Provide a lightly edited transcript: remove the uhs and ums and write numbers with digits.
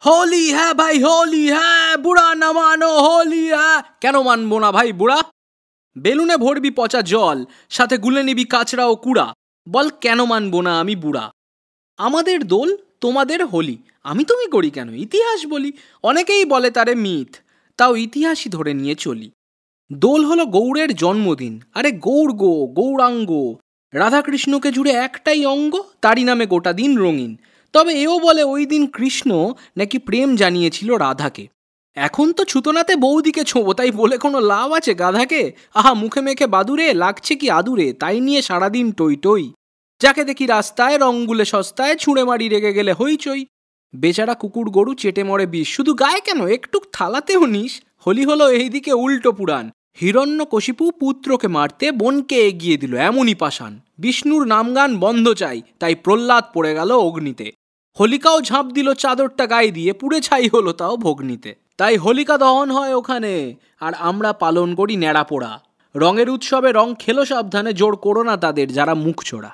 হোলি হ্যাঁ ভাই হোলি হ্যাঁ, বুড়া না মানো হোলি হ্যাঁ। কেন মানবো না ভাই বুড়া? বেলুনে ভরবি পচা জল, সাথে গুলে নিবি কাঁচড়া ও কুড়া, বল কেন মানবো না আমি বুড়া? আমাদের দোল তোমাদের হোলি, আমি তুমি করি কেন ইতিহাস বলি। অনেকেই বলে তারে মিথ, তাও ইতিহাসই ধরে নিয়ে চলি। দোল হলো গৌড়ের জন্মদিন, আরে গৌর গো গৌরাঙ্গ, রাধাকৃষ্ণকে জুড়ে একটাই অঙ্গ, তারই নামে গোটা দিন রঙিন। তবে এও বলে ওই দিন কৃষ্ণ নাকি প্রেম জানিয়েছিল রাধাকে। এখন তো ছুতোনাতে বৌদিকে ছোঁবো, তাই বলে কোনো লাভ আছে গাধাকে? আহা মুখে মেখে বাদুরে, লাগছে কি আদুরে, তাই নিয়ে সারাদিন টই টই। যাকে দেখি রাস্তায় রঙগুলে সস্তায়, ছুঁড়ে মারি রেগে গেলে হইচই। বেচারা কুকুর গরু চেটে মরে বিষ, শুধু গায়ে কেন একটু থালাতেও নিস। হোলি হলো এইদিকে উল্টো পুরাণ, হিরণ্যকশিপু পুত্রকে মারতে বোনকে এগিয়ে দিল এমনই পাষাণ। বিষ্ণুর নামগান বন্ধ চাই, তাই প্রহ্লাদ পড়ে গেল অগ্নিতে। হোলিকাও ঝাঁপ দিল চাদরটা গায়ে দিয়ে, পুড়ে ছাই হলো তাও ভগ্নিতে। তাই হোলিকা দহন হয় ওখানে, আর আমরা পালন করি ন্যাড়া পোড়া। রঙের উৎসবে রং খেলো সাবধানে, জোর করো না তাদের যারা মুখ চোরা।